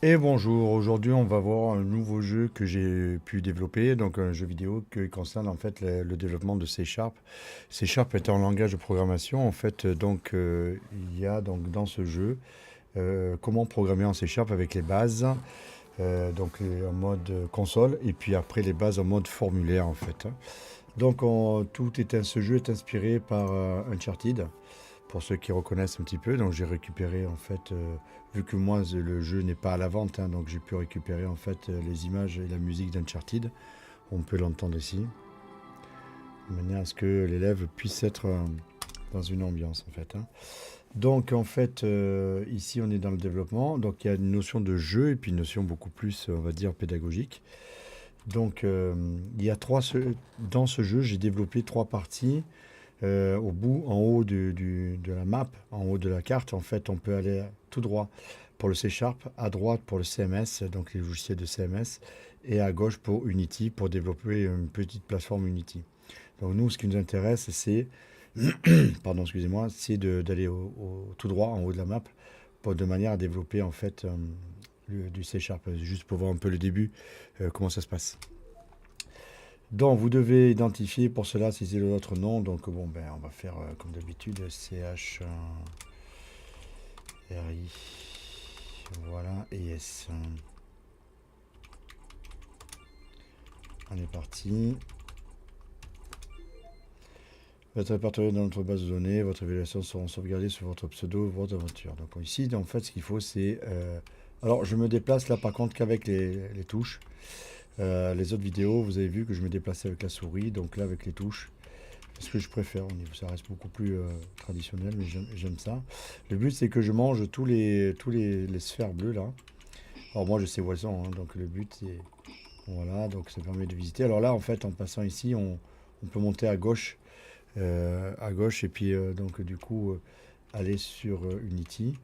Et bonjour, aujourd'hui on va voir un nouveau jeu que j'ai pu développer, donc un jeu vidéo qui concerne en fait le développement de C Sharp. C Sharp est un langage de programmation, en fait, il y a donc dans ce jeu comment programmer en C Sharp avec les bases, en mode console, et puis après les bases en mode formulaire en fait. Ce jeu est inspiré par Uncharted pour ceux qui reconnaissent un petit peu. Donc j'ai récupéré en fait, vu que moi le jeu n'est pas à la vente, hein, donc j'ai pu récupérer en fait les images et la musique d'Uncharted. On peut l'entendre ici, de manière à ce que l'élève puisse être dans une ambiance en fait, hein. Ici on est dans le développement, donc il y a une notion de jeu et puis une notion beaucoup plus, on va dire, pédagogique. Il y a dans ce jeu, j'ai développé trois parties. Au bout, en haut de la map, en haut de la carte, en fait, on peut aller tout droit pour le C Sharp, à droite pour le CMS, donc les logiciels de CMS, et à gauche pour Unity, pour développer une petite plateforme Unity. Donc nous, ce qui nous intéresse, pardon, excusez-moi, d'aller tout droit en haut de la map, de manière à développer en fait du C Sharp, juste pour voir un peu le début, comment ça se passe. Donc, vous devez identifier pour cela si c'est l'autre nom. Donc, bon, ben, on va faire comme d'habitude CH RI. Voilà, et S. On est parti. Votre répertorié dans notre base de données, votre évaluation seront sauvegardées sur votre pseudo, votre aventure. Donc, ici, en fait, ce qu'il faut, c'est. Alors, je me déplace là, par contre, qu'avec les touches. Les autres vidéos, vous avez vu que je me déplaçais avec la souris. Donc, là, avec les touches. C'est ce que je préfère au niveau. Ça reste beaucoup plus traditionnel, mais j'aime ça. Le but, c'est que je mange les sphères bleues là. Alors moi, je sais où elles sont, hein, donc le but, c'est voilà, donc ça permet de visiter. Alors là, en fait, en passant ici, on peut monter à gauche, et puis du coup, aller sur Unity.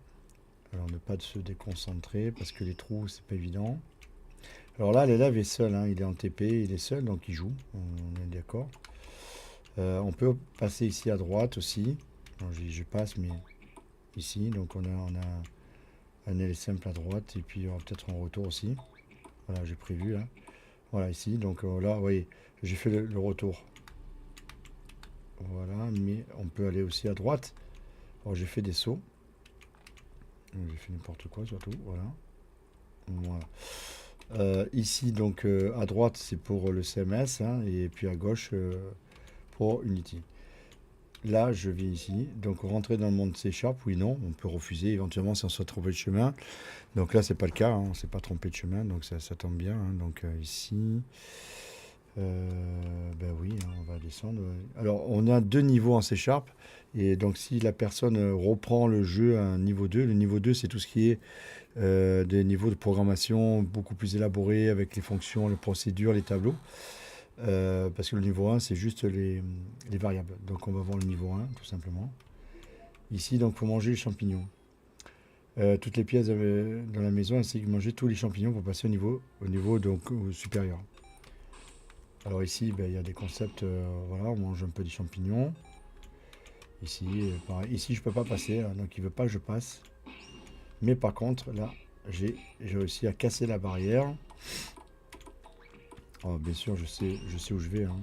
Alors ne pas se déconcentrer parce que les trous, c'est pas évident. Alors là, l'élève est seul, hein, il est en TP, il est seul, donc il joue. On est d'accord. On peut passer ici à droite aussi. Alors, je passe, mais ici, donc on a un aller simple à droite, et puis il y aura peut-être un retour aussi. Voilà, j'ai prévu là. Voilà, ici, donc là, vous voyez, j'ai fait le retour. Voilà, mais on peut aller aussi à droite. Alors j'ai fait des sauts. J'ai fait n'importe quoi surtout, voilà. Voilà. Ici, à droite, c'est pour le CMS, hein, et puis à gauche, pour Unity. Là, je vais ici. Donc, rentrer dans le monde C Sharp, oui, non. On peut refuser éventuellement si on se trompé de chemin. Donc là, c'est pas le cas, hein, on ne s'est pas trompé de chemin, donc ça tombe bien, hein. Ici, ben oui, hein, on va descendre. Alors, on a deux niveaux en C Sharp. Et donc, si la personne reprend le jeu à un niveau 2, le niveau 2, c'est tout ce qui est des niveaux de programmation beaucoup plus élaborés avec les fonctions, les procédures, les tableaux. Parce que le niveau 1, c'est juste les variables. Donc, on va voir le niveau 1, tout simplement. Ici, donc, il faut manger les champignons. Toutes les pièces dans la maison ainsi que manger tous les champignons pour passer au niveau donc, au supérieur. Alors ici, ben, il y a des concepts, voilà, on mange un peu des champignons. Ici, pareil. Ici, je peux pas passer, hein, donc il veut pas que je passe. Mais par contre, là, j'ai réussi à casser la barrière. Oh, bien sûr, je sais où je vais, hein.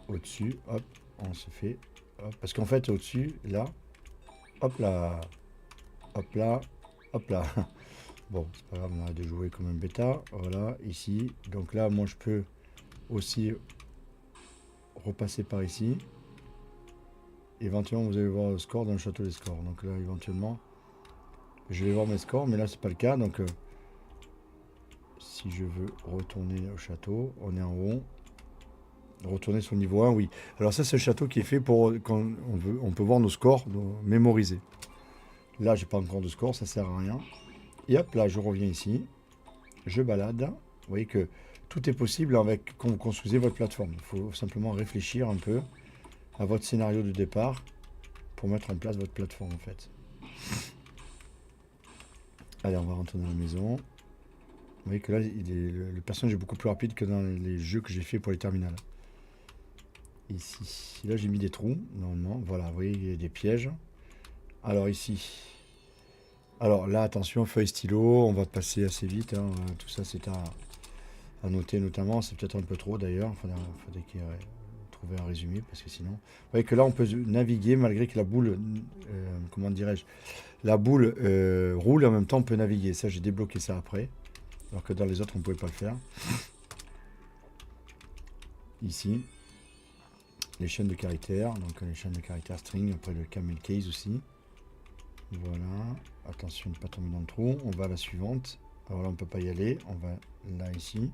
Au-dessus, hop, on se fait. Hop, parce qu'en fait, au-dessus, là, hop là, hop là, hop là. Bon, c'est pas grave, on a de jouer comme un bêta. Voilà, ici. Donc là, moi, je peux aussi repasser par ici. Éventuellement, vous allez voir le score dans le château des scores. Donc là, éventuellement, je vais voir mes scores, mais là, c'est pas le cas. Donc, si je veux retourner au château, on est en haut. Retourner sur le niveau 1, oui. Alors ça, c'est le château qui est fait pour quand on peut voir nos scores mémorisés. Là, j'ai pas encore de score, ça sert à rien. Et hop, là, je reviens ici. Je balade. Vous voyez que tout est possible avec quand vous construisez votre plateforme. Il faut simplement réfléchir un peu à votre scénario de départ pour mettre en place votre plateforme en fait. Allez, on va rentrer dans la maison. Vous voyez que là, le personnage est beaucoup plus rapide que dans les jeux que j'ai fait pour les terminales. Ici, là j'ai mis des trous, normalement. Voilà, vous voyez, il y a des pièges. Alors ici, Alors là, attention, feuille stylo, on va passer assez vite, hein. Tout ça, c'est à noter notamment. C'est peut-être un peu trop d'ailleurs. Faudrait qu'il trouver un résumé parce que sinon. Vous voyez que là, on peut naviguer malgré que la boule, comment dirais-je, la boule roule et en même temps on peut naviguer. Ça, j'ai débloqué ça après. Alors que dans les autres, on ne pouvait pas le faire. Ici, les chaînes de caractères. Donc les chaînes de caractères string. Après le camel case aussi. Voilà. Attention de ne pas tomber dans le trou. On va à la suivante. Alors là, on ne peut pas y aller. On va là, ici.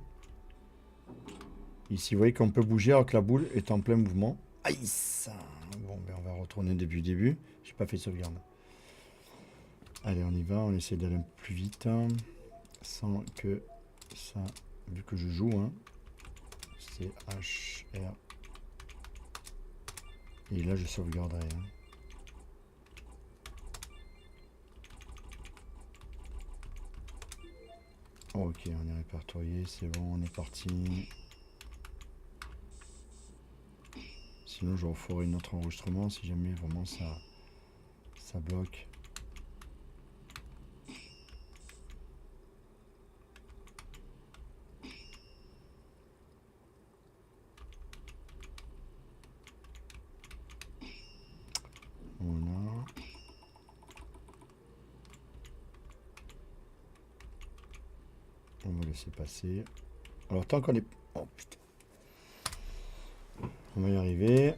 Ici, vous voyez qu'on peut bouger alors que la boule est en plein mouvement. Aïe ça. Bon, ben on va retourner depuis le début. J'ai pas fait de sauvegarde. Allez, on y va. On essaie d'aller un peu plus vite. Hein, sans que ça... Vu que je joue, hein, c'est HR. Et là, je sauvegarderai. Hein. Ok, on est répertorié. C'est bon, on est parti. Sinon, je referai notre enregistrement si jamais vraiment ça bloque. Voilà. On va laisser passer. Alors, tant qu'on est... Oh, putain. On va y arriver.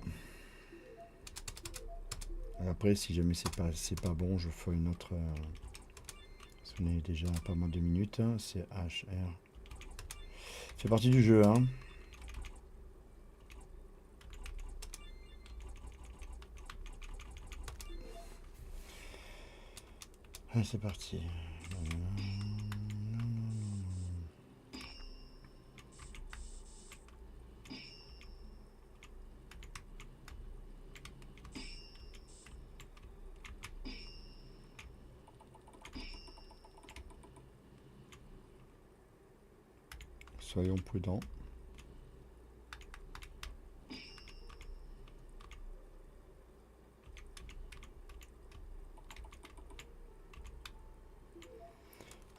Et après, si jamais c'est pas bon, je ferai une autre... Parce qu'on est déjà à pas mal de minutes. Hein, c'est HR. C'est parti du jeu, hein. Allez, c'est parti. Soyons prudents.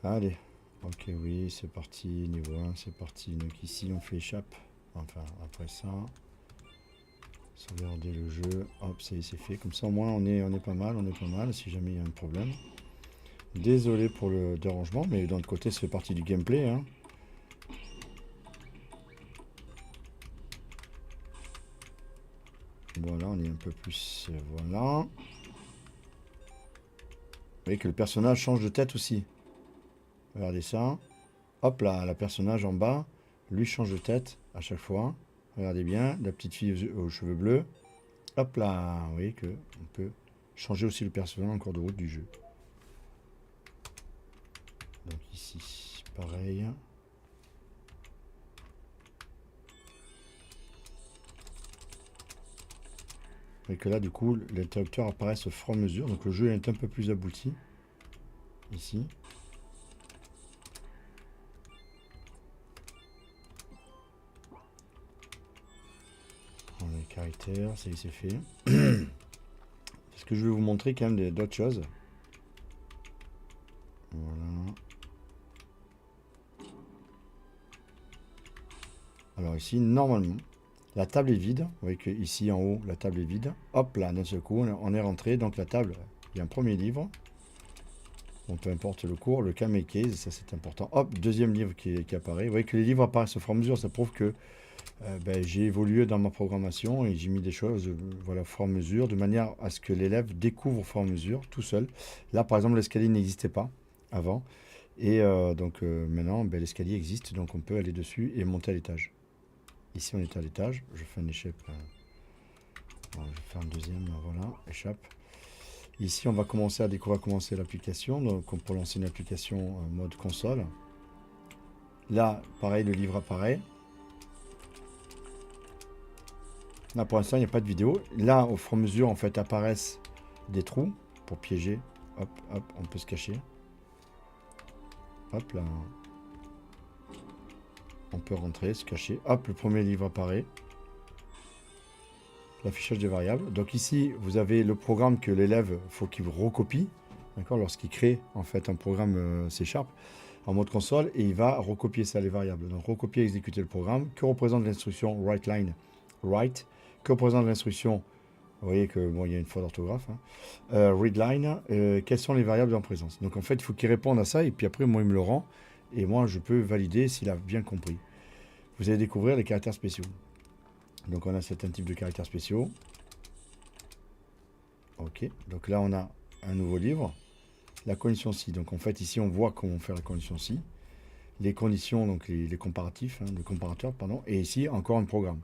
Allez. Ok, oui, c'est parti. Niveau 1, c'est parti. Donc ici, on fait échappe. Enfin, après ça, sauvegarder le jeu. Hop, ça y est, c'est fait. Comme ça, au moins, on est pas mal. On est pas mal si jamais il y a un problème. Désolé pour le dérangement, mais d'un autre côté, c'est partie du gameplay, hein. Voilà, on est un peu plus... Voilà. Vous voyez que le personnage change de tête aussi. Regardez ça. Hop là, la personnage en bas, lui change de tête à chaque fois. Regardez bien, la petite fille aux cheveux bleus. Hop là, vous voyez que on peut changer aussi le personnage en cours de route du jeu. Donc ici, pareil. Et que là, du coup, l'interrupteur apparaît au fur et à mesure. Donc le jeu est un peu plus abouti. Ici. On a les caractères, ça y est, c'est fait. Parce que je vais vous montrer quand même d'autres choses. Voilà. Alors ici, normalement, la table est vide. Vous voyez que ici en haut, la table est vide. Hop là, d'un seul coup, on est rentré. Donc la table, il y a un premier livre. Bon, peu importe le cours, le camel case, ça c'est important. Hop, deuxième livre qui apparaît. Vous voyez que les livres apparaissent au fur et à mesure. Ça prouve que j'ai évolué dans ma programmation et j'ai mis des choses voilà, au fur et à mesure, de manière à ce que l'élève découvre au fur et à mesure, tout seul. Là, par exemple, l'escalier n'existait pas avant. Et donc maintenant, l'escalier existe, donc on peut aller dessus et monter à l'étage. Ici, on est à l'étage. Je fais un échappe. Bon, je vais faire un deuxième. Voilà, échappe. Ici, on va commencer à découvrir comment c'est l'application. Donc, pour lancer une application mode console. Là, pareil, le livre apparaît. Là, pour l'instant, il n'y a pas de vidéo. Là, au fur et à mesure, en fait, apparaissent des trous pour piéger. Hop, hop, on peut se cacher. Hop, là. On peut rentrer, se cacher. Hop, le premier livre apparaît. L'affichage des variables. Donc ici, vous avez le programme que l'élève, faut qu'il recopie. d'accord, lorsqu'il crée en fait un programme C# en mode console et il va recopier ça, les variables. Donc recopier, exécuter le programme. Que représente l'instruction writeLine, write. Que représente l'instruction, vous voyez que bon, il y a une faute d'orthographe, hein. Readline, quelles sont les variables en présence. Donc en fait, il faut qu'il réponde à ça et puis après, moi, il me le rend et moi, je peux valider s'il a bien compris. Vous allez découvrir les caractères spéciaux. Donc on a certains types de caractères spéciaux. Ok, donc là, on a un nouveau livre. La condition si. Donc en fait, ici, on voit comment faire la condition si. Les conditions, donc les comparatifs, hein, le comparateur, pardon. Et ici, encore un programme.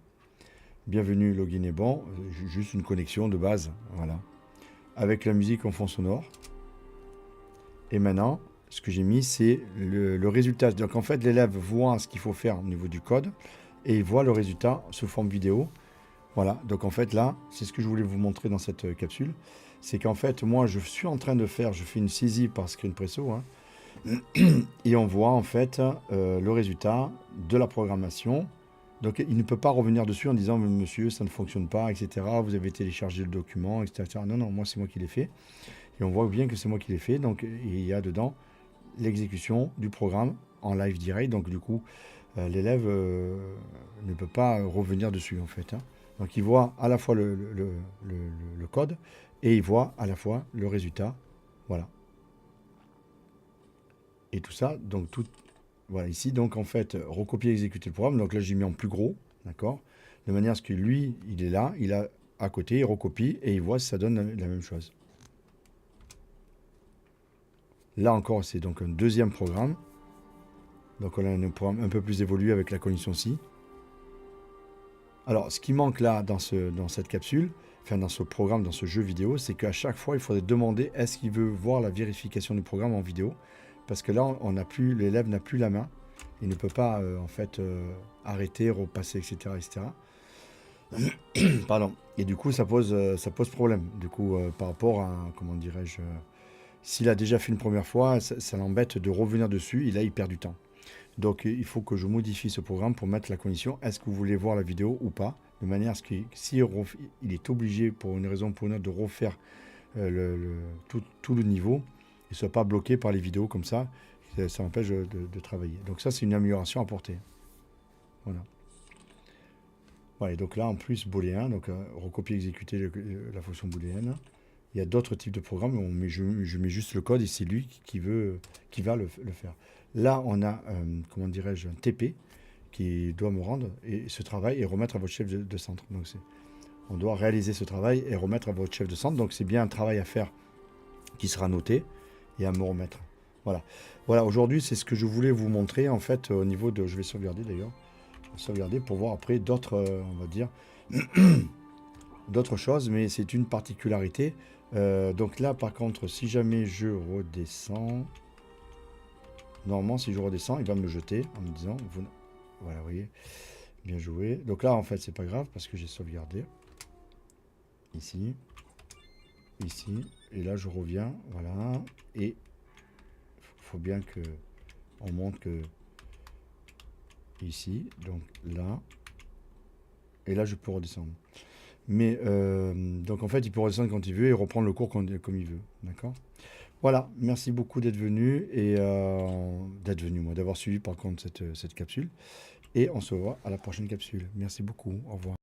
Bienvenue, login est bon. Juste une connexion de base, voilà. Avec la musique en fond sonore. Et maintenant, ce que j'ai mis, c'est le résultat. Donc en fait, l'élève voit ce qu'il faut faire au niveau du code et il voit le résultat sous forme vidéo. Voilà, donc en fait là, c'est ce que je voulais vous montrer dans cette capsule. C'est qu'en fait, moi, je suis en train de faire, je fais une saisie par ScreenPresso, hein, et on voit en fait le résultat de la programmation. Donc il ne peut pas revenir dessus en disant monsieur ça ne fonctionne pas, etc. Vous avez téléchargé le document, etc. Non, non, moi c'est moi qui l'ai fait. Et on voit bien que c'est moi qui l'ai fait. Donc il y a dedans l'exécution du programme en live direct. Donc du coup l'élève ne peut pas revenir dessus en fait, hein. Donc il voit à la fois le code et il voit à la fois le résultat. Voilà. Et tout ça, donc tout, voilà, ici, donc en fait, recopier, exécuter le programme. Donc là, j'ai mis en plus gros, d'accord? De manière à ce que lui, il est là, il a à côté, il recopie et il voit si ça donne la même chose. Là encore, c'est donc un deuxième programme. Donc on a un programme un peu plus évolué avec la condition si. Alors, ce qui manque là dans cette capsule, enfin dans ce programme, dans ce jeu vidéo, c'est qu'à chaque fois, il faudrait demander est-ce qu'il veut voir la vérification du programme en vidéo. Parce que là, on n'a plus, l'élève n'a plus la main. Il ne peut pas en fait arrêter, repasser, etc., etc. Pardon. Et du coup, ça pose problème. Du coup, par rapport à, comment dirais-je, s'il a déjà fait une première fois, ça l'embête de revenir dessus. Et là, il perd du temps. Donc, il faut que je modifie ce programme pour mettre la condition est-ce que vous voulez voir la vidéo ou pas, de manière à ce qu'il il est obligé, pour une raison ou pour une autre, de refaire tout le niveau. Il ne soit pas bloqué par les vidéos comme ça. Ça empêche de travailler. Donc ça, c'est une amélioration apportée. Voilà. Voilà, et donc là, en plus, booléen, donc recopier, exécuter la fonction booléenne. Il y a d'autres types de programmes, je mets juste le code et c'est lui qui va le faire. Là, on a, comment dirais-je, un TP qui doit me rendre et ce travail et remettre à votre chef de centre. Donc on doit réaliser ce travail et remettre à votre chef de centre. Donc c'est bien un travail à faire qui sera noté et à me remettre. Voilà. Voilà, aujourd'hui, c'est ce que je voulais vous montrer en fait au niveau de. Je vais sauvegarder d'ailleurs. Sauvegarder pour voir après d'autres, on va dire, d'autres choses, mais c'est une particularité. Donc là, par contre, si jamais je redescends, normalement, si je redescends, il va me le jeter en me disant, voilà, vous voyez, bien joué. Donc là, en fait, c'est pas grave parce que j'ai sauvegardé. Ici, ici, et là, je reviens, voilà, et il faut bien que on montre que ici, donc là, et là, je peux redescendre. Mais donc en fait, il peut redescendre quand il veut et reprendre le cours comme il veut. D'accord? Voilà, merci beaucoup d'être venu et d'avoir suivi par contre cette capsule. Et on se voit à la prochaine capsule. Merci beaucoup. Au revoir.